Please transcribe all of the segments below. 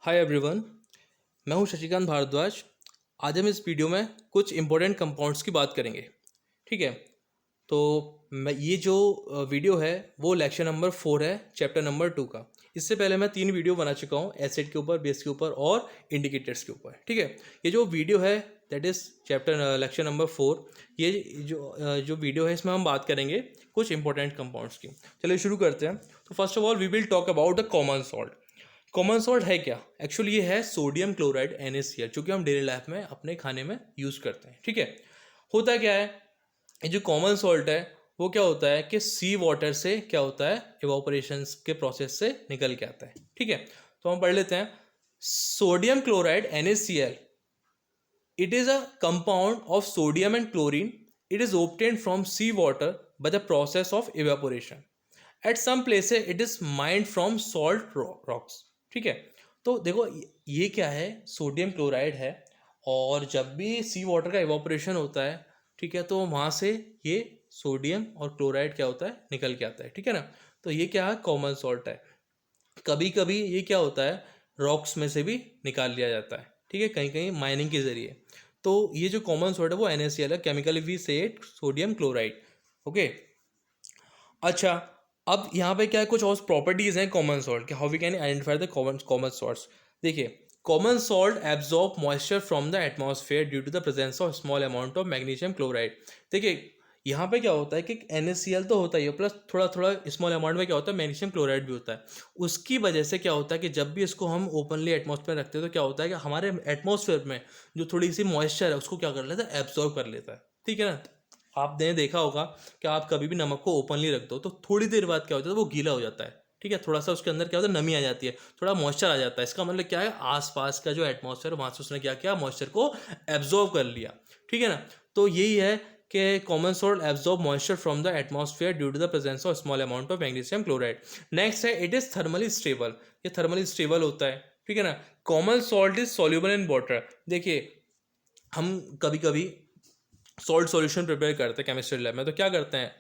Hi everyone, मैं हूं शशिकांत भारद्वाज। आज हम इस वीडियो में कुछ इंपॉर्टेंट कंपाउंड्स की बात करेंगे। ठीक है, तो मैं ये जो वीडियो है वो लेक्चर नंबर 4 है, चैप्टर नंबर 2 का। इससे पहले मैं 3 वीडियो बना चुका हूँ, एसिड के ऊपर, बेस के ऊपर और इंडिकेटर्स के ऊपर। ठीक है, ये जो वीडियो है that is chapter lecture number 4। ये जो वीडियो है इसमें हम बात करेंगे कुछ इंपॉर्टेंट कंपाउंड्स की। चलिए शुरू करते हैं। तो first of all we will talk about the common salt. Common salt है क्या? एक्चुअली ये है सोडियम क्लोराइड NaCl, जो कि हम डेली लाइफ में अपने खाने में यूज़ करते हैं। ठीक है, होता क्या है, ये जो कॉमन सॉल्ट है वो क्या होता है कि सी वाटर से क्या होता है, इवापोरेशन के प्रोसेस से निकल के आता है। ठीक है, तो हम पढ़ लेते हैं। Sodium chloride NaCl, it is a compound of sodium and chlorine. It is obtained from seawater by the process of evaporation. At some places it is mined from salt rocks. ठीक है, तो देखो ये क्या है, सोडियम क्लोराइड है और जब भी सी वाटर का इवापोरेशन होता है, ठीक है, तो वहाँ से ये सोडियम और क्लोराइड क्या होता है, निकल के आता है। ठीक है ना, तो ये क्या है, कॉमन सॉल्ट है। कभी कभी ये क्या होता है, रॉक्स में से भी निकाल लिया जाता है। ठीक है, कहीं कहीं माइनिंग के जरिए। तो ये जो कॉमन सॉल्ट है वो NaCl है, केमिकली वी से इट सोडियम क्लोराइड। ओके, अच्छा, अब यहाँ पे क्या है, कुछ और प्रॉपर्टीज हैं कॉमन सॉल्ट के। How we can identify the common salts. देखिए, common salt absorb moisture from the atmosphere due to the presence of small amount of magnesium chloride. देखिए, यहाँ पे क्या होता है कि NaCl तो होता ही है, प्लस थोड़ा थोड़ा स्मॉल अमाउंट में क्या होता है, मैग्नीशियम क्लोराइड भी होता है। उसकी वजह से क्या होता है कि जब भी इसको हम ओपनली एटमॉस्फेयर रखते हैं तो क्या होता है कि हमारे एटमॉस्फेयर में जो थोड़ी सी मॉइस्चर है उसको क्या कर लेता है, एब्जॉर्ब कर लेता है। ठीक है ना, आपने देखा होगा कि आप कभी भी नमक को ओपनली रख दो तो थोड़ी देर बाद क्या होता है, वो गीला हो जाता है। ठीक है, थोड़ा सा उसके अंदर क्या होता है, नमी आ जाती है, थोड़ा मॉइस्चर आ जाता है। इसका मतलब क्या है, आसपास का जो एटमॉस्फेयर वहाँ से उसने क्या किया, मॉइस्चर को एब्जॉर्ब कर लिया। ठीक है ना, तो यही है कि common salt absorb moisture from the atmosphere due to the presence of small amount of magnesium chloride. Next है, इट इज थर्मली स्टेबल। ये थर्मली स्टेबल होता है। ठीक है ना, common salt is soluble in water. देखिए, हम कभी कभी सॉल्ट सॉल्यूशन प्रिपेयर करते हैं केमिस्ट्री लैब में, तो क्या करते हैं,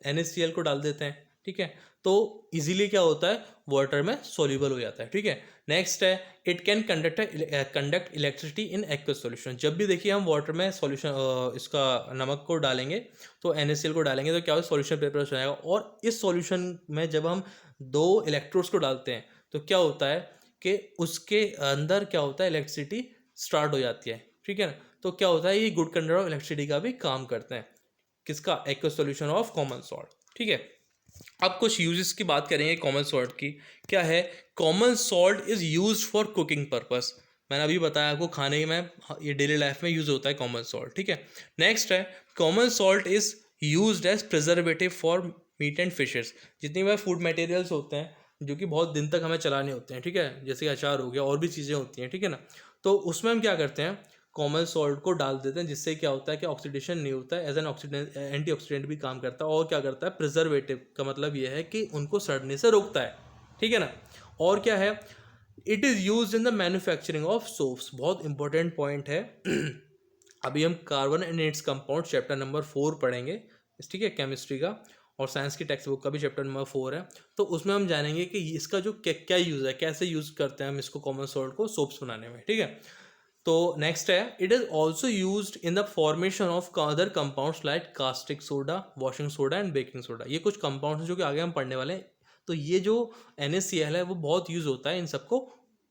NaCl को डाल देते हैं। ठीक है, तो इजीली क्या होता है, वाटर में सॉल्युबल हो जाता है। ठीक है, नेक्स्ट है, it can conduct electricity in aqueous solution. जब भी देखिए हम वाटर में सॉल्यूशन इसका नमक को डालेंगे तो NaCl को डालेंगे तो क्या होगा, सॉल्यूशन प्रिपेयर हो जाएगा। और इस सॉल्यूशन में जब हम 2 इलेक्ट्रोड्स को डालते हैं तो क्या होता है कि उसके अंदर क्या होता है, इलेक्ट्रिसिटी स्टार्ट हो जाती है। ठीक है ना, तो क्या होता है, ये गुड कंडक्टर ऑफ इलेक्ट्रिसिटी का भी काम करते हैं। किसका, aqueous solution of common salt. ठीक है, अब कुछ यूजेस की बात करेंगे कॉमन सॉल्ट की। क्या है, common salt is used for cooking purpose. मैंने अभी बताया आपको, खाने में ये डेली लाइफ में यूज होता है कॉमन सॉल्ट। ठीक है, नेक्स्ट है, common salt is used as preservative for meat and fishes. जितनी बार फूड मटेरियल्स होते हैं जो कि बहुत दिन तक हमें चलाने होते हैं, ठीक है, जैसे कि अचार हो गया और भी चीज़ें होती हैं, ठीक है ना, तो उसमें हम क्या करते हैं, कॉमन सॉल्ट को डाल देते हैं, जिससे क्या होता है कि ऑक्सीडेशन नहीं होता है, एज एन ऑक्सीडेंट एंटीऑक्सीडेंट भी काम करता है। और क्या करता है, प्रिजर्वेटिव का मतलब ये है कि उनको सड़ने से रोकता है। ठीक है ना, और क्या है, it is use in the manufacturing of soaps. बहुत इंपॉर्टेंट पॉइंट है। अभी हम carbon and its compound chapter number 4 पढ़ेंगे, ठीक है, केमिस्ट्री का, और साइंस की टेक्स्ट बुक का भी चैप्टर नंबर 4 है। तो उसमें हम जानेंगे कि इसका जो क्या यूज़ है, कैसे यूज़ करते हैं हम इसको, कॉमन सॉल्ट को सोप्स बनाने में। ठीक है, तो नेक्स्ट है, it is also use in the formation of other compounds like caustic soda, washing soda and baking soda. ये कुछ कंपाउंड्स जो कि आगे हम पढ़ने वाले हैं। तो ये जो NaCl है वो बहुत यूज होता है इन सबको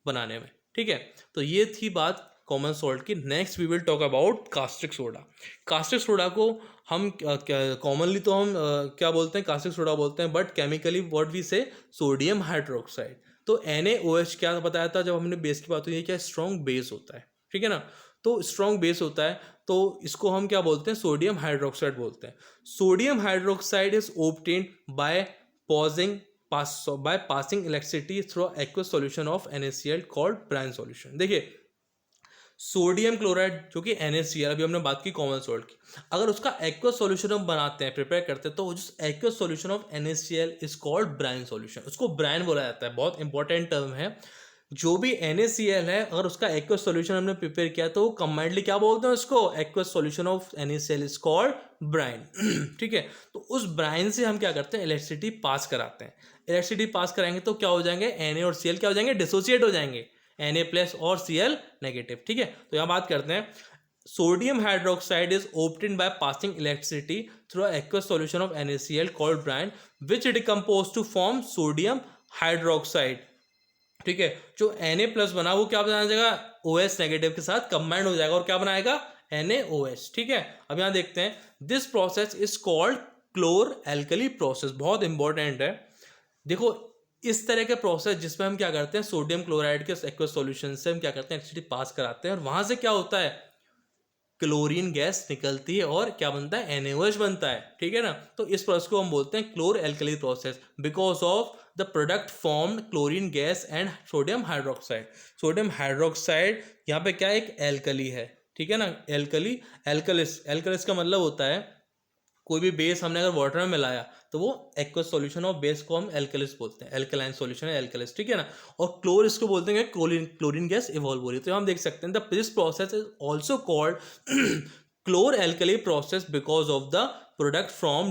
बनाने में। ठीक है, तो ये थी बात कॉमन सॉल्ट की। Next we will talk about caustic soda. Caustic soda को हम कॉमनली तो हम क्या बोलते हैं, कास्टिक सोडा बोलते हैं, बट केमिकली व्हाट वी से, सोडियम हाइड्रोक्साइड। तो NaOH क्या बताया था जब हमने बेस की बात हुई, क्या स्ट्रॉन्ग बेस होता है। ठीक है ना, तो स्ट्रॉन्ग बेस होता है, तो इसको हम क्या बोलते हैं, सोडियम हाइड्रोक्साइड बोलते हैं। Sodium hydroxide is obtained by passing electricity through aqueous solution of NaCl called brine solution. देखिए, सोडियम क्लोराइड जो कि NaCl, अभी हमने बात की कॉमन सॉल्ट की, अगर उसका एक्वस सॉल्यूशन हम बनाते हैं, प्रिपेयर करते हैं, तो जिस aqueous solution of NaCl is called brine solution. उसको ब्राइन बोला जाता है, बहुत इंपॉर्टेंट टर्म है। जो भी NaCl है, अगर उसका एक्वस सॉल्यूशन हमने प्रिपेयर किया तो कंबाइंडली क्या बोलते हैं उसको, aqueous solution of NaCl is called brine. ठीक है, तो उस ब्राइन से हम क्या करते हैं, इलेक्ट्रिसिटी पास कराते हैं। इलेक्ट्रिसिटी पास कराएंगे तो क्या हो जाएंगे, Na और Cl क्या हो जाएंगे, डिसोसिएट हो जाएंगे। Na+ और Cl नेगेटिव। ठीक है, तो यहाँ बात करते हैं sodium hydroxide is obtained by passing electricity through an aqueous solution of NaCl called brine which decompose to form sodium hydroxide। ठीक है, जो Na+ बना वो क्या बना जाएगा, OH नेगेटिव के साथ कंबाइंड हो जाएगा और क्या बनाएगा, NaOH। ठीक है, अब यहाँ देखते हैं this process is called chlor alkali process. बहुत इंपॉर्टेंट है। देखो इस तरह के प्रोसेस जिसमें हम क्या करते हैं, सोडियम क्लोराइड के एक्वस सॉल्यूशन से हम क्या करते हैं, इलेक्ट्रिसिटी पास कराते हैं और वहां से क्या होता है, क्लोरीन गैस निकलती है और क्या बनता है, NaOH बनता है। ठीक है ना, तो इस प्रोसेस को हम बोलते हैं chlor alkali process because of the product formed chlorine gas and sodium hydroxide. Sodium hydroxide यहाँ पे क्या है, एक एल्कली है। ठीक है ना, एल्कली, एल्कलिस का मतलब होता है कोई भी बेस हमने अगर वाटर में मिलाया तो वो एक्वस सॉल्यूशन ऑफ बेस को हम एल्कलिस बोलते हैं, एल्कलाइन सॉल्यूशन है एल्कलिस। ठीक है ना, और क्लोर इसको बोलते हैं क्लोरीन गैस इवॉल्व हो रही है। तो हम देख सकते हैं this process is also called chlor alkali process because of the product from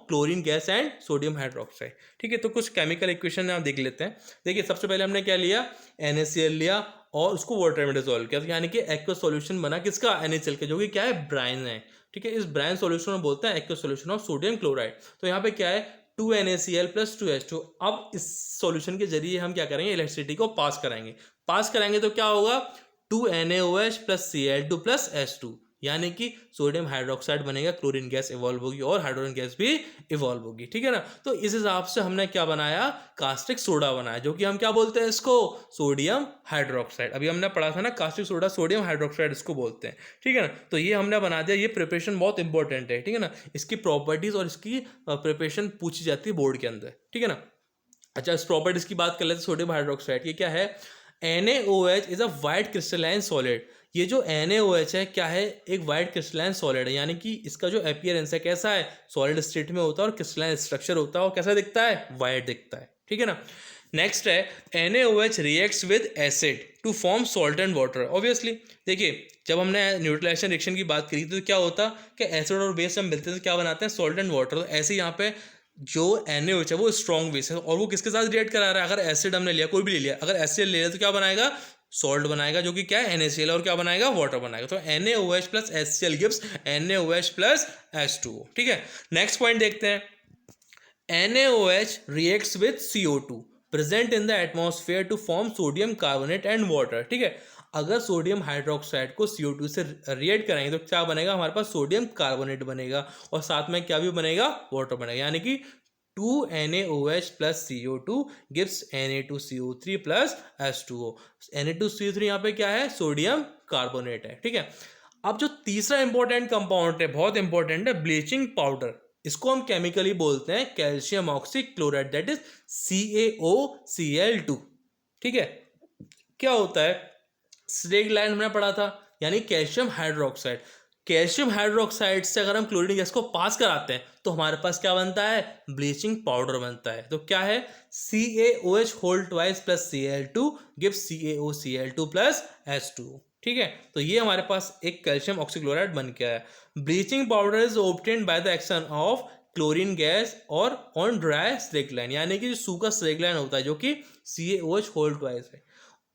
chlorine gas and sodium hydroxide. ठीक है, तो कुछ केमिकल इक्वेशन आप देख लेते हैं। देखिए सबसे पहले हमने क्या लिया, NaCl लिया और उसको वाटर में डिसॉल्व किया, तो यानी कि एक्वस सॉल्यूशन बना किसका, NaCl का, जो कि क्या है, ब्राइन है। ठीक है, इस ब्राइन सॉल्यूशन में बोलते हैं aqueous solution of sodium chloride. तो यहाँ पे क्या है, 2NaCl + 2H2। अब इस सॉल्यूशन के जरिए हम क्या करेंगे, इलेक्ट्रिसिटी को पास कराएंगे तो क्या होगा, 2NaOH + Cl2 + H2, यानी कि सोडियम हाइड्रोक्साइड बनेगा, क्लोरीन गैस इवॉल्व होगी और हाइड्रोजन गैस भी इवॉल्व होगी। ठीक है ना, तो इस हिसाब से हमने क्या बनाया, कास्टिक सोडा बनाया, जो कि हम क्या बोलते हैं इसको, सोडियम हाइड्रोक्साइड। अभी हमने पढ़ा था ना कास्टिक सोडा सोडियम हाइड्रोक्साइड इसको बोलते हैं। ठीक है ना, तो ये हमने बना दिया। ये प्रिपरेशन बहुत इंपॉर्टेंट है। ठीक है ना, इसकी प्रॉपर्टीज और इसकी प्रिपरेशन पूछी जाती है बोर्ड के अंदर। ठीक है ना, अच्छा इस प्रॉपर्टीज की बात कर लेते हैं सोडियम हाइड्रोक्साइड। ये क्या है, NaOH is a white crystalline solid. ये जो NaOH है क्या है, एक वाइट क्रिस्टलाइन सॉलिड है, यानी कि इसका जो अपीयरेंस है कैसा है, सॉलिड स्टेट में होता है और क्रिस्टलाइन स्ट्रक्चर होता है और कैसा दिखता है, वाइट दिखता है। ठीक है ना, नेक्स्ट है NaOH reacts with acid to form salt and water. Obviously देखिए जब हमने न्यूट्रलाइजेशन रिएक्शन की बात करी तो क्या होता कि एसिड और बेस हम मिलते हैं तो क्या बनाते हैं, सॉल्ट एंड वाटर। तो ऐसे यहाँ पे जो NaOH है वो स्ट्रॉन्ग बेस है और वो किसके साथ रिएक्ट करा रहा है, अगर एसिड हमने लिया, कोई भी ले लिया, अगर एसिड ले लिया तो क्या बनाएगा, सॉल्ट बनाएगा, जो कि क्या है, NaCl, और क्या बनाएगा, वाटर बनाएगा। तो NaOH + HCl gives NaOH + H2O। ठीक है, नेक्स्ट पॉइंट देखते हैं, NaOH reacts with CO2 present in the atmosphere to form sodium carbonate and water। ठीक है, अगर सोडियम हाइड्रोक्साइड को CO2 से रिएक्ट कराएंगे तो क्या बनेगा, हमारे पास सोडियम कार्बोनेट बनेगा और साथ में क्या भी बनेगा, वाटर बनेगा, यानी कि 2NaOH + CO2 gives Na2CO3 + H2O। Na2CO3 यहाँ पे क्या है, सोडियम कार्बोनेट है। ठीक है, अब जो तीसरा इंपॉर्टेंट कंपाउंड है, बहुत इंपॉर्टेंट है, ब्लीचिंग पाउडर। इसको हम केमिकली बोलते हैं calcium oxychloride, that is CaOCl2। ठीक है, क्या होता है, स्लेग लाइन हमने पढ़ा था, यानी कैल्शियम हाइड्रोक्साइड। कैल्शियम हाइड्रोक्साइड से अगर हम क्लोरीन गैस को पास कराते हैं तो हमारे पास क्या बनता है, ब्लीचिंग पाउडर बनता है। तो क्या है, CaOH whole twice + Cl2 gives CaOCl2 + H2O। ठीक है, तो ये हमारे पास एक कैल्शियम ऑक्सीक्लोराइड बन के आया। Bleaching powder is obtained by the action of chlorine gas और ऑन ड्राई स्लेग लाइन, यानी कि जो सूखा स्लेग लाइन होता है जो कि CaOH होल ट्वाइस है,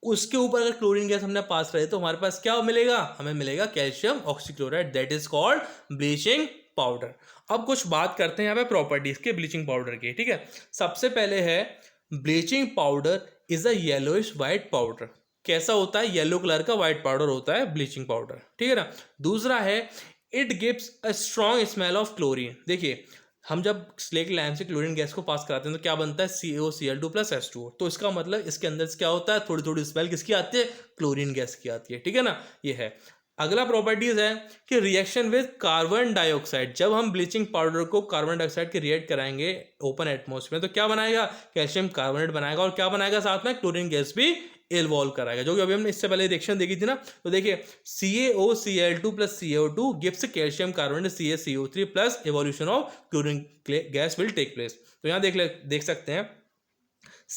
उसके ऊपर अगर क्लोरीन गैस हमने पास कराई तो हमारे पास क्या मिलेगा, हमें मिलेगा calcium oxychloride, that is called bleaching powder. अब कुछ बात करते हैं यहाँ पे प्रॉपर्टीज के ब्लीचिंग पाउडर की। ठीक है, सबसे पहले है bleaching powder is a yellowish white powder. कैसा होता है, येलो कलर का वाइट पाउडर होता है ब्लीचिंग पाउडर। ठीक है ना, दूसरा है it gives a strong smell of chlorine. देखिए हम जब स्लेग लैम्प से क्लोरीन गैस को पास कराते हैं तो क्या बनता है, CaOCl2 + H2O। तो इसका मतलब इसके अंदर से क्या होता है, थोड़ी थोड़ी स्मेल किसकी आती है, क्लोरीन गैस की आती है। ठीक है ना, ये है। अगला प्रॉपर्टीज है कि रिएक्शन विद कार्बन डाइऑक्साइड। जब हम ब्लीचिंग पाउडर को कार्बन डाइऑक्साइड के रिएक्ट कराएंगे ओपन एटमॉस्फेयर में तो क्या बनाएगा, कैल्शियम कार्बोनेट बनाएगा और क्या बनाएगा, साथ में क्लोरीन गैस भी इन्वॉल्व कराएगा, जो कि अभी हमने इससे पहले रिएक्शन देखी थी ना। तो देखिए CaOCl2 + CO2 gives calcium carbonate CaCO3 + evolution of chlorine gas will take place. तो यहाँ देख सकते हैं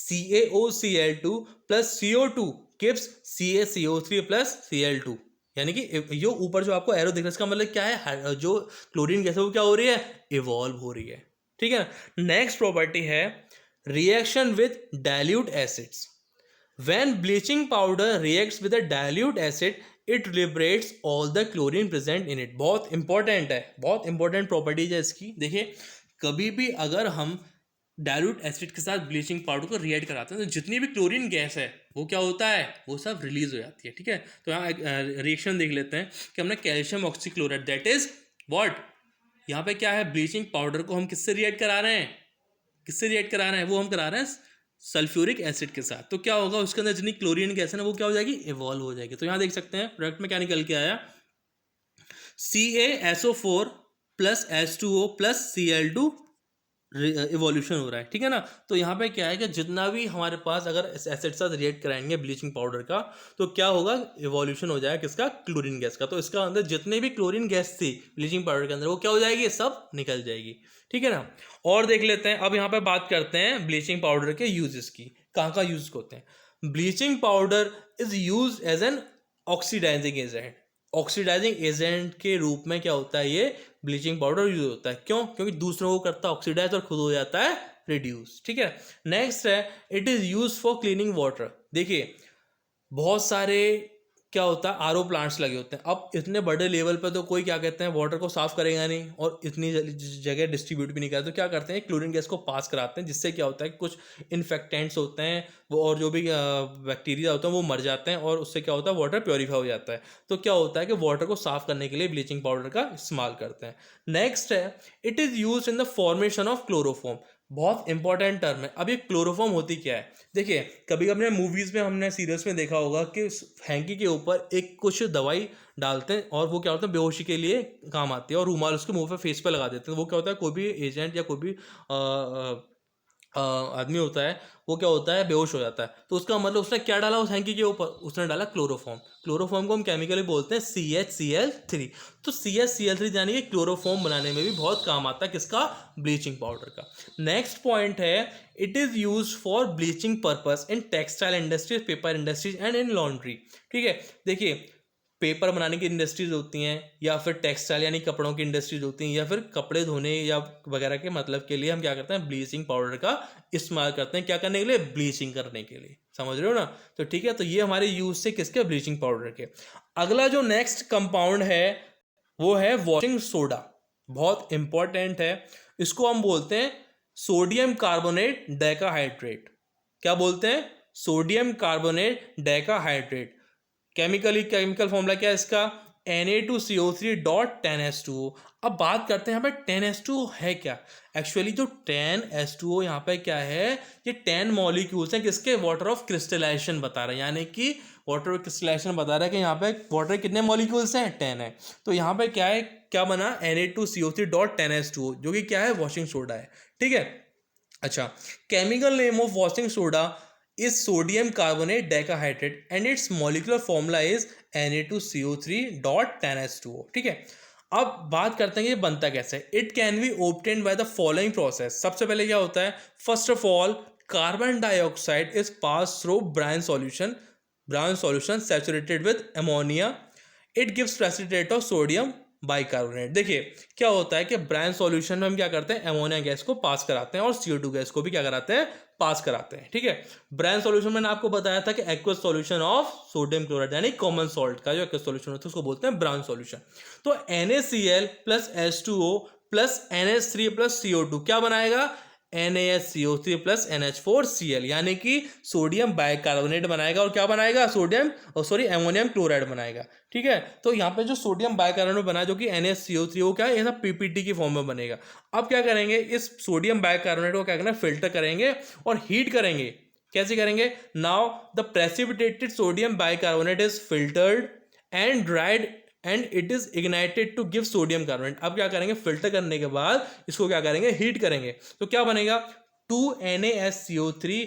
CaOCl2 + CO2 gives CaCO3 + Cl2, यानी कि ये ऊपर जो आपको एरो दिख रहा है इसका मतलब क्या है, जो क्लोरीन गैस है वो क्या हो रही है, इवॉल्व हो रही है। ठीक है, नेक्स्ट प्रॉपर्टी है reaction with dilute acids. When bleaching powder reacts with a dilute acid, it liberates all the chlorine present in it. बहुत इंपॉर्टेंट है, बहुत इंपॉर्टेंट प्रॉपर्टीज है इसकी. देखिए, कभी भी अगर हम डायल्यूट एसिड के साथ ब्लीचिंग पाउडर को रिएक्ट कराते हैं तो जितनी भी क्लोरीन गैस है वो क्या होता है, वो सब रिलीज हो जाती है. ठीक है, तो यहाँ रिएक्शन देख लेते हैं कि हमने calcium oxychloride that is what, यहाँ पे क्या है, ब्लीचिंग पाउडर को हम किससे रिएक्ट करा रहे हैं, किससे रिएक्ट करा रहे हैं, वो हम करा रहे हैं सल्फ्यूरिक एसिड के साथ. तो क्या होगा, उसके अंदर जितनी क्लोरीन गैस है ना वो क्या हो जाएगी, इवॉल्व हो जाएगी. तो यहाँ देख सकते हैं प्रोडक्ट में क्या निकल के आया, CaSO4 plus H2O plus Cl2 evolution हो रहा है. ठीक है ना. तो यहाँ पे क्या है कि जितना भी हमारे पास अगर एसिड साथ रिएक्ट कराएंगे ब्लीचिंग पाउडर का तो क्या होगा, इवोल्यूशन हो जाएगा किसका, क्लोरीन गैस का. तो इसका अंदर जितने भी क्लोरीन गैस थी ब्लीचिंग पाउडर के अंदर वो क्या हो जाएगी, सब निकल जाएगी. ठीक है ना. और देख लेते हैं, अब यहाँ पे बात करते हैं ब्लीचिंग पाउडर के यूजेस की, कहाँ कहाँ यूज होते हैं. Bleaching powder is use as an oxidising agent. Oxidising agent के रूप में क्या होता है, ये ब्लीचिंग पाउडर यूज होता है. क्यों, क्योंकि दूसरों को करता है ऑक्सीडाइज और खुद हो जाता है रिड्यूस. ठीक है. नेक्स्ट है, it is use for cleaning water. देखिए, बहुत सारे क्या होता है, आरओ प्लांट्स लगे होते हैं. अब इतने बड़े लेवल पर तो कोई क्या कहते हैं वाटर को साफ करेगा नहीं और इतनी जगह डिस्ट्रीब्यूट भी नहीं करते. तो क्या करते हैं, क्लोरीन गैस को पास कराते हैं, जिससे क्या होता है कुछ इन्फेक्टेंट्स होते हैं वो और जो भी बैक्टीरिया होते हैं वो मर जाते हैं और उससे क्या होता है वाटर प्योरीफाई हो जाता है. तो क्या होता है कि वाटर को साफ करने के लिए ब्लीचिंग पाउडर का इस्तेमाल करते हैं. नेक्स्ट है, it is use in the formation of chloroform. बहुत इंपॉर्टेंट टर्म है. अब ये क्लोरोफॉर्म होती क्या है, देखिए कभी कभी मूवीज में हमने सीरियल्स में देखा होगा कि हैंकी के ऊपर एक कुछ दवाई डालते हैं और वो क्या होता है बेहोशी के लिए काम आती है और रूमाल उसके मुंह पे फेस पे लगा देते हैं. वो क्या होता है, कोई भी एजेंट या कोई भी आदमी होता है वो क्या होता है, बेहोश हो जाता है. तो उसका मतलब उसने क्या डाला उस हैंकी के ऊपर, उसने डाला क्लोरोफॉर्म. क्लोरोफॉर्म को हम केमिकली बोलते हैं CHCl3. तो CHCl3 यानी कि क्लोरोफॉर्म बनाने में भी बहुत काम आता है किसका, ब्लीचिंग पाउडर का. नेक्स्ट पॉइंट है, it is use for bleaching purpose in textile industries, paper industries and in laundry. ठीक है. देखिए, पेपर बनाने की इंडस्ट्रीज होती हैं या फिर टेक्सटाइल यानी कपड़ों की इंडस्ट्रीज होती हैं या फिर कपड़े धोने या वगैरह के मतलब के लिए हम क्या करते हैं, ब्लीचिंग पाउडर का इस्तेमाल करते हैं. क्या करने के लिए, ब्लीचिंग करने के लिए. समझ रहे हो ना. तो ठीक है, तो ये हमारे यूज से किसके, ब्लीचिंग पाउडर के. अगला जो नेक्स्ट कंपाउंड है वो है वॉशिंग सोडा. बहुत इंपॉर्टेंट है. इसको हम बोलते हैं सोडियम कार्बोनेट डाइकाहाइड्रेट. क्या बोलते हैं, सोडियम कार्बोनेट डाइकाहाइड्रेट. केमिकल फॉर्मूला क्या है इसका, Na2CO3.10H2O. अब बात करते हैं यहाँ पे 10H2O है क्या. एक्चुअली जो 10H2O यहाँ पे क्या है, ये 10 मॉलिक्यूल्स हैं किसके, वाटर ऑफ क्रिस्टलाइजेशन बता रहा है. यानी कि वाटर ऑफ क्रिस्टलाइजेशन बता रहा है कि यहाँ पे वाटर कितने मॉलिक्यूल्स हैं, 10 है. तो यहाँ पे क्या है, क्या बना, Na2CO3.10H2O जो कि क्या है, वॉशिंग सोडा है. ठीक है. अच्छा, chemical name of washing soda is sodium carbonate dicahydrate and its molecular formula is Na2CO3.10H2O. ठीक है. अब बात करते हैं ये बनता कैसे है. It can be obtained by the following process. सबसे पहले क्या होता है, first of all carbon dioxide is pass through brown solution saturated with ammonia. It gives precipitate of sodium bicarbonate. देखिए क्या होता है कि ब्राउन सॉल्यूशन में हम क्या करते हैं, अमोनिया गैस को पास कराते हैं और CO2 गैस को भी क्या कराते हैं, पास कराते हैं. ठीक है. ब्राउन सॉल्यूशन मैंने आपको बताया था कि aqueous solution of sodium chloride यानी कॉमन सॉल्ट का जो एक्वस सॉल्यूशन होता है उसको बोलते हैं ब्राउन सॉल्यूशन. तो NaCl plus H2O plus NH3 plus CO2 क्या बनाएगा, NaSCO3 प्लस NH4Cl यानी कि सोडियम बाइकार्बोनेट बनाएगा और क्या बनाएगा, अमोनियम क्लोराइड बनाएगा. ठीक है. तो यहाँ पे जो सोडियम बाइकार्बोनेट बना जो कि NaCO3 वो क्या है, ये सब PPT की फॉर्म में बनेगा. अब क्या करेंगे, इस सोडियम बाइकार्बोनेट को क्या करना, फिल्टर करेंगे और हीट करेंगे. कैसे करेंगे, now the precipitated sodium bicarbonate is filtered and dried and it is ignited to give sodium carbonate. अब क्या करेंगे, फिल्टर करने के बाद इसको क्या करेंगे, हीट करेंगे. तो क्या बनेगा, 2NaSCO3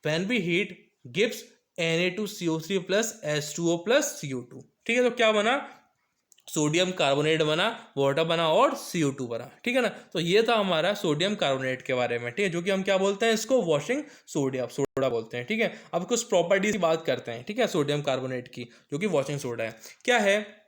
when we heat gives Na2CO3 plus H2O plus CO2. ठीक है. तो क्या बना, सोडियम कार्बोनेट बना, वाटर बना और CO2 बना. ठीक है ना. तो ये था हमारा सोडियम कार्बोनेट के बारे में. ठीक है, जो कि हम क्या बोलते हैं, इसको वॉशिंग सोडा बोलते हैं. ठीक है. अब कुछ प्रॉपर्टीज की बात करते हैं. ठीक है, सोडियम कार्बोनेट की जो कि वॉशिंग सोडा है. क्या है,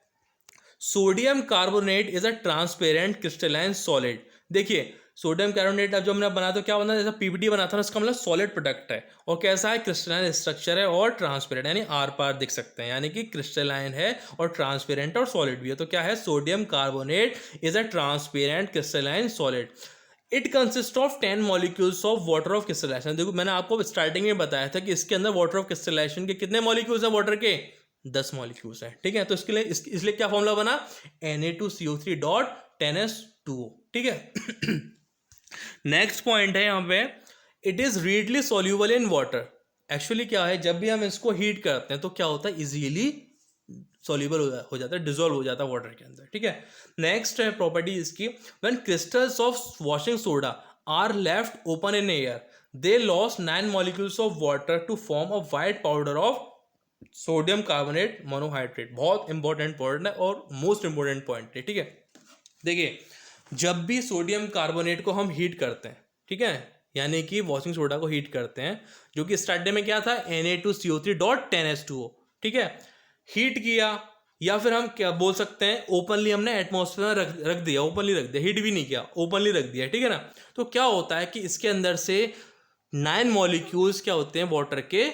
sodium carbonate is a transparent crystalline solid. देखिए सोडियम कार्बोनेट अब जो हमने बनाया तो क्या बना, जैसा पीपीटी बना था ना, इसका मतलब सॉलिड प्रोडक्ट है और कैसा है, क्रिस्टलाइन स्ट्रक्चर है और ट्रांसपेरेंट, यानी आर पार दिख सकते हैं, यानी कि क्रिस्टलाइन है और ट्रांसपेरेंट और सॉलिड भी है। तो क्या है, sodium carbonate is a transparent crystalline solid. It consist of 10 molecules of water of crystallisation. देखो मैंने आपको स्टार्टिंग में बताया था कि इसके अंदर वाटर ऑफ क्रिस्टलाइजेशन के कितने मॉलिक्यूल्स हैं, वाटर के 10 मॉलिक्यूल्स हैं, ठीक है। तो इसके लिए इसलिए क्या फॉर्मूला बना, Na2CO3.10S2O, ठीक है। नेक्स्ट पॉइंट है यहाँ पे, it is readily soluble in water. Actually क्या है, जब भी हम इसको हीट करते हैं तो क्या होता है, इजीली सोल्यूबल हो जाता है, डिजोल्व हो जाता है वाटर के अंदर, ठीक है। नेक्स्ट है प्रॉपर्टी इसकी, when crystals of washing soda are left open in air they loss 9 molecules of water to form a white powder of sodium carbonate monohydrate. बहुत इंपॉर्टेंट पॉइंट है और मोस्ट इंपॉर्टेंट पॉइंट है, ठीक है। देखिए जब भी सोडियम कार्बोनेट को हम हीट करते हैं, ठीक है, यानी कि वॉशिंग सोडा को हीट करते हैं, जो कि स्टार्टिंग में क्या था, Na2CO3.10S2O, ठीक है। हीट किया या फिर हम क्या बोल सकते हैं, ओपनली हमने एटमॉस्फेयर में रख दिया, ओपनली रख दिया, हीट भी नहीं किया, ओपनली रख दिया, ठीक है ना। तो क्या होता है कि इसके अंदर से 9 मॉलिक्यूल्स क्या होते हैं, वाटर के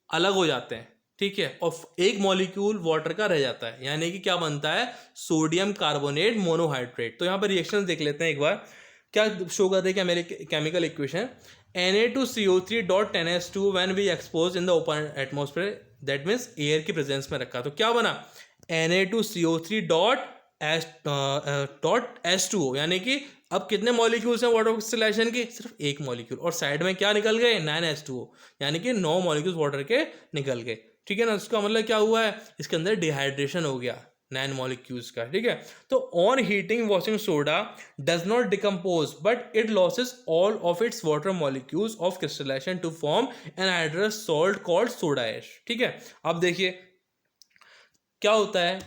अलग हो जाते हैं, ठीक है, और एक मॉलिक्यूल वाटर का रह जाता है, यानी कि क्या बनता है, सोडियम कार्बोनेट मोनोहाइड्रेट। तो यहाँ पर रिएक्शन देख लेते हैं एक बार, क्या शो करते हैं, क्या मेरे chemical equation, Na2CO3.10S2 when we expose in the open atmosphere, that means air की प्रेजेंस में रखा, तो क्या बना, Na2CO3.S2O, यानी कि अब कितने मॉलिक्यूल्स हैं वाटर क्रिस्टलाइजेशन की, सिर्फ एक मॉलिक्यूल, और साइड में क्या निकल गए, 9H2O, यानी कि 9 मॉलिक्यूल्स वाटर के निकल गए, ठीक है ना। इसका मतलब क्या हुआ है, इसके अंदर डिहाइड्रेशन हो गया 9 मॉलिक्यूल्स का, ठीक है। तो on heating washing soda does not decompose but it loses all of its water molecules of crystallisation to form anhydrous salt called soda ash, ठीक है। अब देखिए क्या होता है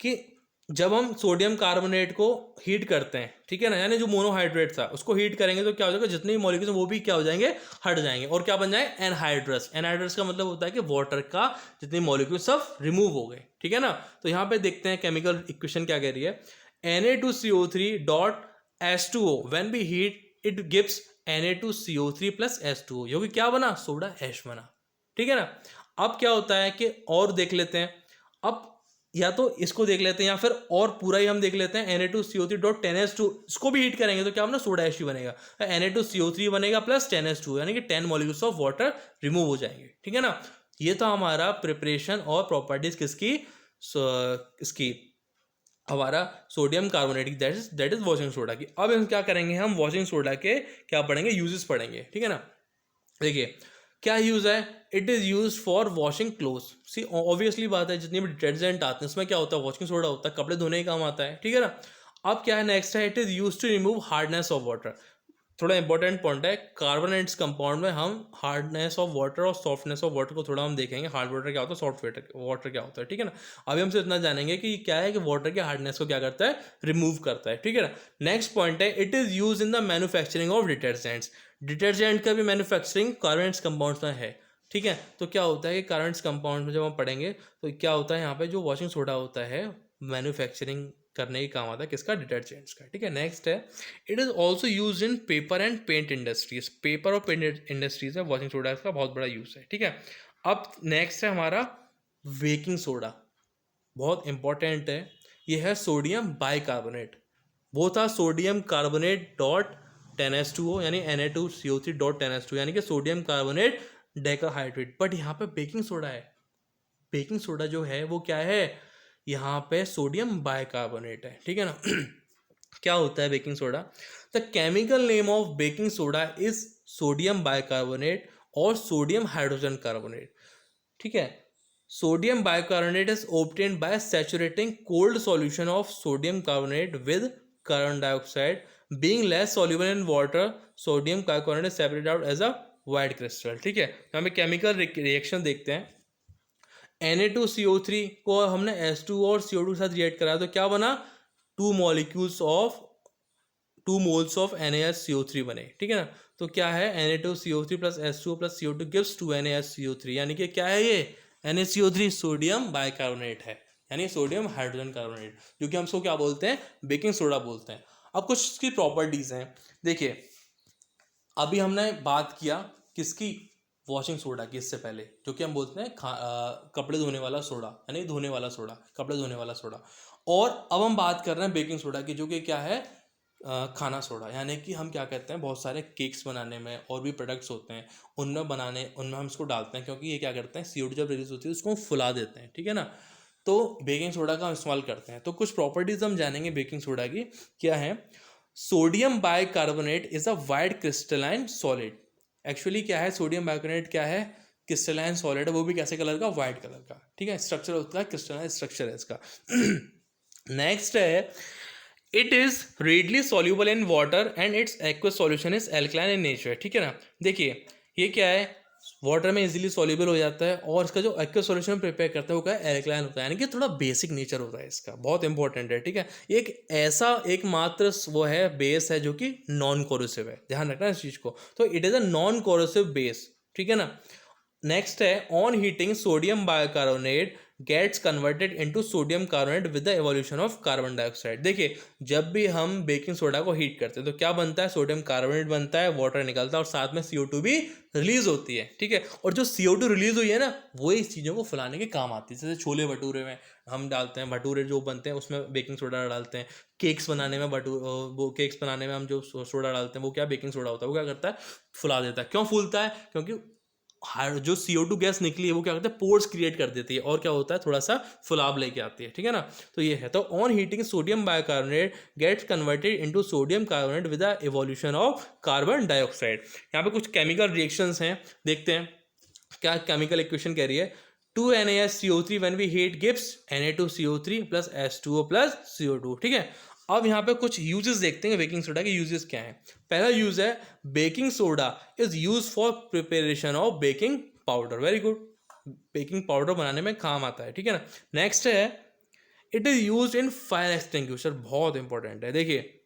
कि जब हम सोडियम कार्बोनेट को हीट करते हैं, ठीक है ना, यानी जो मोनोहाइड्रेट था उसको हीट करेंगे तो क्या हो जाएगा, जितने भी मॉलिक्यूल्स हैं वो भी क्या हो जाएंगे, हट जाएंगे, और क्या बन जाए, एनहाइड्रस। एनहाइड्रस का मतलब होता है कि वाटर का जितने मॉलिक्यूल सब रिमूव हो गए, ठीक है ना। तो यहाँ पे देखते हैं केमिकल इक्वेशन क्या कह रही है, Na2CO3.S2O when we heat it gives Na2CO3 plus S2O, जो कि क्या बना, सोडा ऐश बना, ठीक है ना। अब क्या होता है कि और देख लेते हैं, अब या तो इसको देख लेते हैं या फिर और पूरा ही हम देख लेते हैं, Na2CO3.10S2, इसको भी हीट करेंगे तो क्या बना, सोडा ऐश ही बनेगा, Na2CO3 बनेगा प्लस 10S2, यानी कि 10 मॉलिक्यूल्स ऑफ वाटर रिमूव हो जाएंगे, ठीक है ना। ये तो हमारा प्रिपरेशन और प्रॉपर्टीज किसकी, इसकी हमारा सोडियम कार्बोनेट की, दैट इज वॉशिंग सोडा की। अब हम क्या करेंगे, हम वॉशिंग सोडा के क्या पढ़ेंगे, यूजेस पढ़ेंगे, ठीक है ना। देखिए क्या यूज है, it is use for washing cloth. See obviously बात है, जितने भी डिटर्जेंट आते हैं उसमें क्या होता है, वॉशिंग सोडा होता है, कपड़े धोने का काम आता है, ठीक है ना। अब क्या है, नेक्स्ट है, it is use to remove hardness of water. थोड़ा इंपॉर्टेंट पॉइंट है, कार्बोनेट्स कंपाउंड में हम हार्डनेस ऑफ वाटर और सॉफ्टनेस ऑफ वाटर को थोड़ा हम देखेंगे, हार्ड वाटर क्या होता है, सॉफ्ट वाटर क्या होता है, ठीक है ना। अभी हम सिर्फ इतना जानेंगे कि क्या है कि वाटर के हार्डनेस को क्या करता है, रिमूव करता है, ठीक है ना। नेक्स्ट पॉइंट है, it is use in the manufacturing of detergents. Detergent का भी मैन्युफैक्चरिंग कार्बोनेट्स कंपाउंड्स में है, ठीक है। तो क्या होता है कि कार्बोनेट्स कंपाउंड में जब हम पढ़ेंगे तो क्या होता है, यहाँ पे जो वॉशिंग सोडा होता है मैन्युफैक्चरिंग करने के काम आता है, किसका, डिटर्जेंट्स का, ठीक है। नेक्स्ट है, it is also use in paper and paint industries. Paper और पेंट इंडस्ट्रीज में वॉशिंग सोडा का बहुत बड़ा यूज है, ठीक है। अब नेक्स्ट है हमारा बेकिंग सोडा, बहुत इंपॉर्टेंट है, ये है सोडियम बाइकार्बोनेट। वो था सोडियम कार्बोनेट डॉट 10S2O, यानी Na2CO3.10S2, यानी कि सोडियम कार्बोनेट डेकाहाइड्रेट, बट यहाँ पे बेकिंग सोडा है। बेकिंग सोडा जो है वो क्या है, यहाँ पे सोडियम बाइकार्बोनेट है, ठीक है ना। क्या होता है baking soda, the chemical name of baking soda is sodium bicarbonate और सोडियम हाइड्रोजन कार्बोनेट, ठीक है। Sodium bicarbonate is obtained by saturating cold solution of sodium carbonate with carbon dioxide. Being less soluble in water, sodium bicarbonate is separated out as a white crystal, ठीक है। तो हमें chemical reaction देखते हैं, Na2CO3 को हमने S2 और CO2 के साथ रिएक्ट कराया तो क्या बना, 2 मोल्स ऑफ NaSCO3 बने, ठीक है ना। तो क्या है, Na2CO3 plus S2O plus CO2 gives 2 NaSCO3, यानी कि क्या है ये, NaCO3 सोडियम बाइकार्बोनेट है, यानी सोडियम हाइड्रोजन कार्बोनेट, जो कि हम इसको क्या बोलते हैं, बेकिंग सोडा बोलते हैं। अब कुछ इसकी प्रॉपर्टीज़ हैं। देखिए, अभी हमने बात किया किसकी, वॉशिंग सोडा की, इससे पहले जो कि हम बोलते हैं कपड़े धोने वाला सोडा, यानी धोने वाला सोडा, कपड़े धोने वाला सोडा। और अब हम बात कर रहे हैं बेकिंग सोडा की, जो कि क्या है, खाना सोडा। यानी कि हम क्या कहते हैं, बहुत सारे केक्स बनाने में और भी प्रोडक्ट्स होते हैं उनमें हम इसको डालते हैं, क्योंकि ये क्या करते हैं, CO2 जब रिलीज होती है उसको हम फुला देते हैं, ठीक है ना। तो बेकिंग सोडा का हम इस्तेमाल करते हैं। तो कुछ प्रॉपर्टीज हम जानेंगे बेकिंग सोडा की क्या है। Sodium bicarbonate is a white crystalline solid. Actually क्या है, सोडियम बाइकार्बोनेट क्या है, क्रिस्टलाइन सॉलिड है, वो भी कैसे कलर का, वाइट कलर का, ठीक है। स्ट्रक्चर उसका क्रिस्टलाइन स्ट्रक्चर है इसका। नेक्स्ट है, it is readily soluble in water and its aqueous solution is alkaline in nature, ठीक है ना। देखिए, ये क्या है, वाटर में इजीली सॉल्यूबल हो जाता है, और इसका जो एक्वस सॉल्यूशन प्रिपेयर करता है वो क्या है, एल्कलाइन होता है, यानी कि थोड़ा बेसिक नेचर होता है इसका, बहुत इंपॉर्टेंट है, ठीक है। एक ऐसा एकमात्र वो है, बेस है, जो कि नॉन कोरोसिव है, ध्यान रखना इस चीज को। तो it is a non corrosive base, ठीक है ना। नेक्स्ट है, on heating sodium bicarbonate gets converted into sodium carbonate with the evolution of carbon dioxide. देखिए, जब भी हम बेकिंग सोडा को हीट करते हैं तो क्या बनता है, सोडियम कार्बोनेट बनता है, वाटर निकलता है, और साथ में CO2 भी रिलीज होती है, ठीक है। और जो CO2 रिलीज हुई है ना, वो इस चीज़ों को फुलाने के काम आती है। जैसे छोले भटूरे में हम डालते हैं, भटूरे जो बनते हैं उसमें बेकिंग सोडा डालते हैं। केक्स बनाने में वो केक्स बनाने में हम जो सोडा डालते हैं, वो क्या, बेकिंग सोडा होता है, वो क्या करता है, फुला देता है। क्यों फूलता है, क्योंकि जो CO2 गैस निकली है वो क्या करता है, पोर्स क्रिएट कर देती है, और क्या होता है, थोड़ा सा फुलाव लेके आती है, ठीक है ना। तो ये है, तो on heating sodium bicarbonate gets converted into sodium carbonate with the evolution of carbon dioxide. यहाँ पे कुछ केमिकल रिएक्शंस हैं, देखते हैं क्या केमिकल इक्वेशन कह रही है। 2NaSCO3 when we heat gives Na2CO3 plus H2O plus CO2, ठीक है। अब यहाँ पे कुछ यूजेस देखते हैं बेकिंग सोडा के यूजेस क्या हैं। पहला यूज है, baking soda is use for preparation of baking powder. Very good, baking powder बनाने में काम आता है, ठीक है ना। नेक्स्ट है, it is use in fire extinguisher, बहुत इंपॉर्टेंट है। देखिए,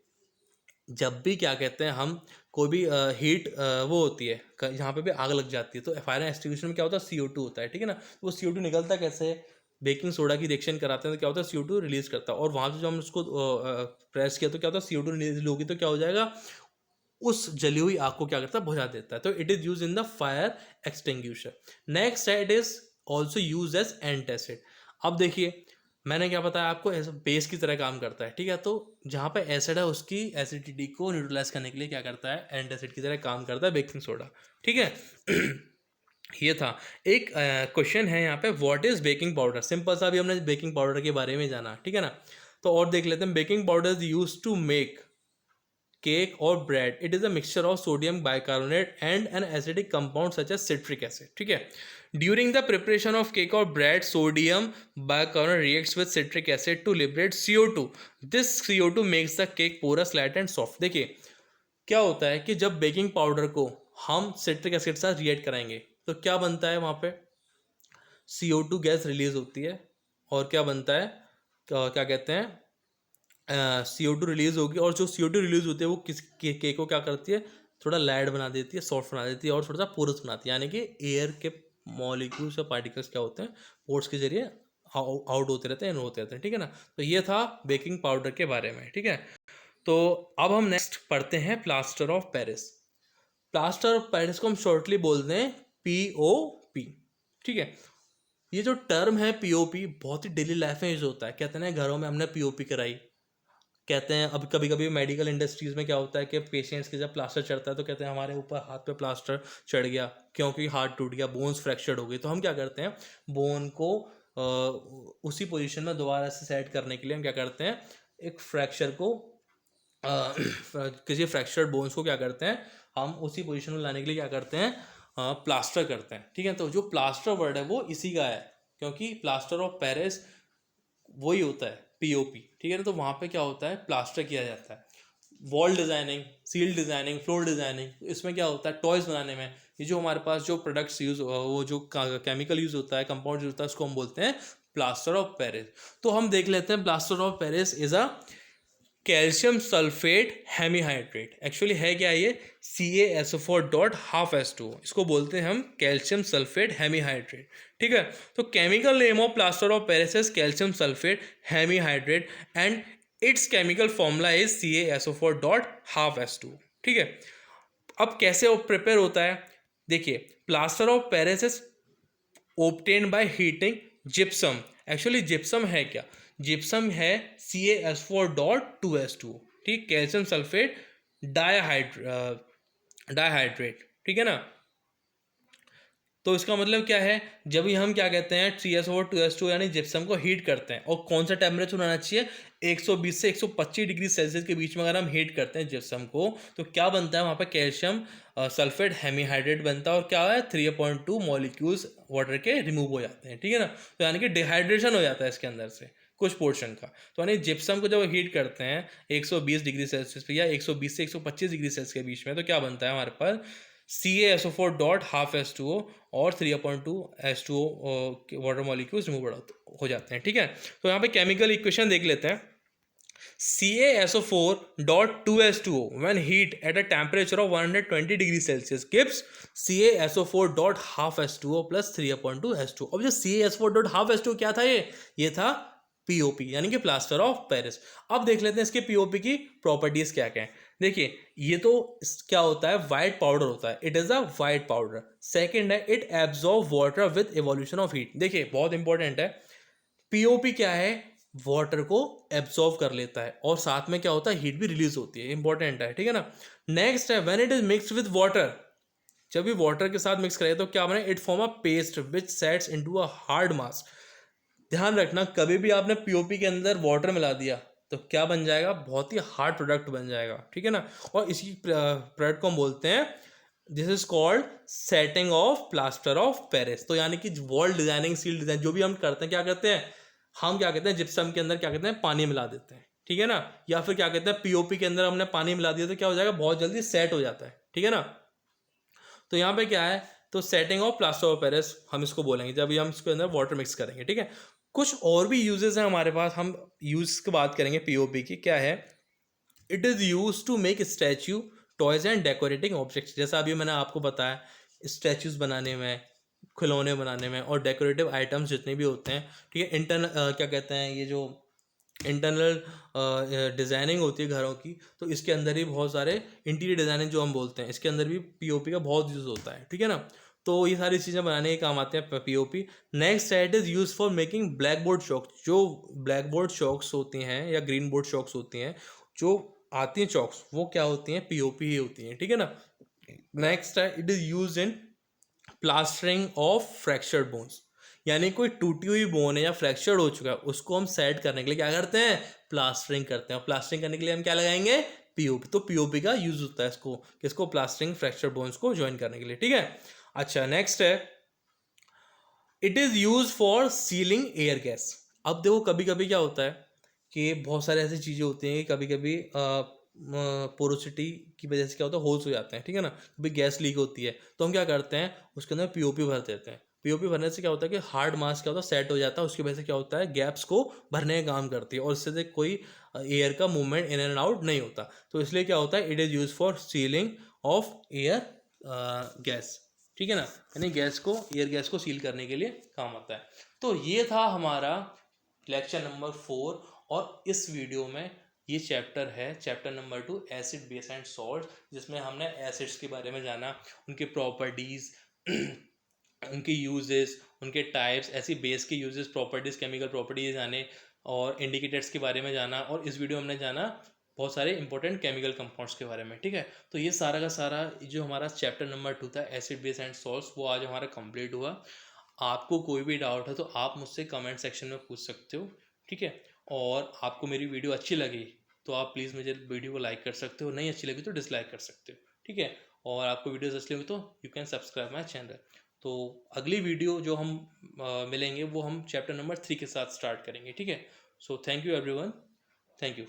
जब भी क्या कहते हैं हम, कोई भी हीट वो होती है, यहाँ पे भी आग लग जाती है, तो फायर एक्सटिंग्विशर में क्या होता है, CO2 होता है, ठीक है ना। वो CO2 निकलता कैसे है, बेकिंग सोडा की रिएक्शन कराते हैं तो क्या होता है, CO2 रिलीज करता है, और वहाँ से जो हम उसको प्रेस किया तो क्या होता है, CO2 रिलीज होगी, तो क्या हो जाएगा, उस जली हुई आग को क्या करता है, बुझा देता है। तो it is use in the fire extinguisher. Next है, it is also use as antacid. अब देखिए, मैंने क्या बताया आपको, ऐसा बेस की तरह काम करता है, ठीक है। तो जहाँ पे एसिड है उसकी एसिडिटी को न्यूट्रलाइज करने के लिए क्या करता है, एंटासिड की तरह काम करता है बेकिंग सोडा, ठीक है। ये था। एक क्वेश्चन है यहाँ पे, what is baking powder. Simple सा, भी हमने बेकिंग पाउडर के बारे में जाना, ठीक है ना। तो और देख लेते हैं, baking powder is use to make cake or bread. It is a mixture of sodium bicarbonate and an acidic compound such as citric acid, ठीक है। During the preparation of cake or bread, sodium bicarbonate reacts with citric acid to liberate CO2. This CO2 makes the cake porous, light and soft. देखिए, क्या होता है कि जब baking powder को हम सिट्रिक एसिड के साथ रिएक्ट कराएंगे तो क्या बनता है, वहाँ पे CO2 गैस रिलीज होती है, और क्या बनता है, क्या कहते हैं, CO2 रिलीज होगी, और जो CO2 रिलीज होती है वो केक को क्या करती है, थोड़ा लाइट बना देती है, सॉफ्ट बना देती है, और थोड़ा सा पोरस बनाती है। यानी कि एयर के मॉलिक्यूल्स या पार्टिकल्स क्या होते हैं, पोर्स के जरिए आउट होते रहते हैं, इन होते रहते हैं, ठीक है ना। तो ये था बेकिंग पाउडर के बारे में, ठीक है। तो अब हम नेक्स्ट पढ़ते हैं plaster of Paris. Plaster of Paris को हम शॉर्टली बोलते हैं POP, ठीक है। ये जो टर्म है POP, बहुत ही डेली लाइफ में यूज होता है। कहते हैं ना, घरों में हमने POP कराई, कहते हैं। अब कभी कभी मेडिकल इंडस्ट्रीज में क्या होता है कि पेशेंट्स के जब प्लास्टर चढ़ता है तो कहते हैं हमारे ऊपर हाथ पे प्लास्टर चढ़ गया, क्योंकि हाथ टूट गया, बोन्स फ्रैक्चर्ड हो गई। तो हम क्या करते हैं, बोन को उसी पोजीशन में दोबारा से सेट करने के लिए हम क्या करते हैं, एक फ्रैक्चर को किसी फ्रैक्चर्ड बोन्स को क्या करते हैं, हम उसी पोजीशन में लाने के लिए क्या करते हैं, प्लास्टर करते हैं, ठीक है। तो जो प्लास्टर वर्ड है वो इसी का है, क्योंकि प्लास्टर ऑफ पेरिस वही होता है POP, ठीक है ना। तो वहाँ पे क्या होता है, प्लास्टर किया जाता है। Wall designing, seal designing, floor designing, इसमें क्या होता है, टॉयज़ बनाने में ये जो हमारे पास जो प्रोडक्ट्स यूज़, वो जो केमिकल यूज़ होता है, कंपाउंड यूज़ होता है, उसको हम बोलते हैं प्लास्टर ऑफ पेरिस। तो हम देख लेते हैं, plaster of Paris is a calcium sulphate hemihydrate. Actually है क्या ये, CaSO4.12H2, इसको बोलते हैं हम कैल्शियम सल्फेट हेमीहाइड्रेट, ठीक है। तो chemical name of plaster of Paris is calcium sulphate hemihydrate, and it's chemical formula is CaSO4.12H2। ठीक है, अब कैसे प्रिपेयर होता है, देखिए plaster of Paris is obtained by heating gypsum। Actually gypsum है क्या, जिप्सम है CaS4.2H2, ठीक, कैल्शियम सल्फेट डाइहाइड्रेट, ठीक है ना। तो इसका मतलब क्या है, जब भी हम क्या कहते हैं CaSO4.2H2 यानी जिप्सम को हीट करते हैं, और कौन सा टेम्परेचर होना चाहिए, 120 से 125 डिग्री सेल्सियस के बीच में अगर हम हीट करते हैं जिप्सम को, तो क्या बनता है वहाँ पे कैल्शियम सल्फेट हेमीहाइड्रेट बनता है, और क्या है 3.2 मॉलिक्यूल्स वाटर के रिमूव हो जाते हैं, ठीक है ना। तो यानी कि डिहाइड्रेशन हो जाता है इसके अंदर से कुछ पोर्शन का। तो यानी जिप्सम को जब हीट करते हैं 120 डिग्री सेल्सियस पे या 120 से 125 डिग्री सेल्सियस के बीच में, तो क्या बनता है हमारे पास CaSO4.12H2O और 3.2H2O वाटर मॉलिक्यूल्स रिमूव हो जाते हैं, ठीक है। तो यहाँ पे केमिकल इक्वेशन देख लेते हैं। CaSO4.2H2O when heat at a temperature of 120 degree Celsius gives CaSO4.12H2O plus 3.2H2O। अब जो CaSO4.12H2O क्या था, ये था POP यानी कि प्लास्टर ऑफ पेरिस। अब देख लेते हैं इसके POP की प्रॉपर्टीज क्या क्या है। देखिए ये तो क्या होता है, वाइट पाउडर होता है, it is a white powder. Second है, it absorb water with evolution of heat. देखिए बहुत इंपॉर्टेंट है, POP क्या है, वाटर को एब्जॉर्व कर लेता है, और साथ में क्या होता है, हीट भी रिलीज होती है, इंपॉर्टेंट है, ठीक है ना। नेक्स्ट है, when it is mixed with water, जब भी वाटर के साथ मिक्स करें तो क्या बने, it form a paste which sets into a hard mass. ध्यान रखना, कभी भी आपने POP के अंदर वाटर मिला दिया तो क्या बन जाएगा, बहुत ही हार्ड प्रोडक्ट बन जाएगा, ठीक है ना। और इसी प्रोडक्ट को हम बोलते हैं, this is called setting of plaster of Paris. तो यानी कि वॉल डिजाइनिंग, सील डिजाइन जो भी हम करते हैं, क्या करते हैं हम, क्या कहते हैं जिप्सम के अंदर क्या कहते हैं पानी मिला देते हैं, ठीक है ना। या फिर क्या कहते हैं POP के अंदर हमने पानी मिला दिया तो क्या हो जाएगा, बहुत जल्दी सेट हो जाता है, ठीक है ना। तो यहाँ पे क्या है, तो setting of plaster of Paris हम इसको बोलेंगे जब हम इसके अंदर वाटर मिक्स करेंगे, ठीक है। कुछ और भी यूजेस हैं हमारे पास, हम यूज की बात करेंगे POP की, क्या है, it is use to make statue, toys and decorating objects. जैसा अभी मैंने आपको बताया, स्टैच्यूज बनाने में, खिलौने बनाने में, और डेकोरेटिव आइटम्स जितने भी होते हैं, ठीक है। क्या कहते हैं, ये जो इंटरनल डिज़ाइनिंग होती है घरों की, तो इसके अंदर ही बहुत सारे इंटीरियर डिज़ाइनिंग जो हम बोलते हैं, इसके अंदर भी POP का बहुत यूज़ होता है, ठीक है ना। तो ये सारी चीज़ें बनाने के काम आते हैं POP। नेक्स्ट है, it is use for making black board chalks. जो ब्लैक बोर्ड चॉक्स होती हैं या ग्रीन बोर्ड चॉक्स होती हैं, जो आती हैं चॉक्स, वो क्या होती हैं, POP ही होती हैं, ठीक है ना। नेक्स्ट है, it is use in plastering of fractured bones. यानी कोई टूटी हुई बोन है या फ्रैक्चर्ड हो चुका है, उसको हम सेट करने के लिए क्या करते हैं, प्लास्टरिंग करते हैं। प्लास्टरिंग करने के लिए हम क्या लगाएंगे, POP। तो POP का यूज होता है इसको, किसको, प्लास्टरिंग फ्रैक्चर बोन्स को ज्वाइन करने के लिए, ठीक है। अच्छा नेक्स्ट है, it is use for ceiling air gas. अब देखो कभी कभी क्या होता है कि बहुत सारे ऐसी चीज़ें होती हैं कि कभी कभी पोरोसिटी की वजह से क्या होता है, होल्स हो जाते हैं, ठीक है ना। कभी गैस लीक होती है तो हम क्या करते हैं, उसके अंदर POP भर देते हैं। POP भरने से क्या होता है कि हार्ड मास क्या होता है, सेट हो जाता है, उसकी वजह से क्या होता है, गैप्स को भरने का काम करती है, और इससे कोई एयर का मूवमेंट इन एंड आउट नहीं होता। तो इसलिए क्या होता है, it is use for ceiling of air gas, ठीक है ना। यानी गैस को, एयर गैस को सील करने के लिए काम आता है। तो ये था हमारा लेक्चर नंबर 4, और इस वीडियो में ये चैप्टर है chapter number 2, acid base and salt, जिसमें हमने एसिड्स के बारे में जाना, उनके प्रॉपर्टीज़, उनके यूजेस, उनके टाइप्स, ऐसी बेस के यूजेस, प्रॉपर्टीज़, केमिकल प्रॉपर्टीज जाने, और इंडिकेटर्स के बारे में जाना, और इस वीडियो में हमने जाना बहुत सारे इंपॉर्टेंट केमिकल कंपाउंड्स के बारे में, ठीक है। तो ये सारा का सारा जो हमारा चैप्टर नंबर 2 था, एसिड बेस एंड सॉल्ट्स, वो आज हमारा कंप्लीट हुआ। आपको कोई भी डाउट है तो आप मुझसे कमेंट सेक्शन में पूछ सकते हो, ठीक है। और आपको मेरी वीडियो अच्छी लगी तो आप प्लीज़ मुझे वीडियो को लाइक कर सकते हो, नहीं अच्छी लगी तो डिसलाइक कर सकते हो, ठीक है। और आपको वीडियोस अच्छी लगी तो you can subscribe my channel. तो अगली वीडियो जो हम मिलेंगे वो हम चैप्टर नंबर 3 के साथ स्टार्ट करेंगे, ठीक है। So thank you everyone, thank you.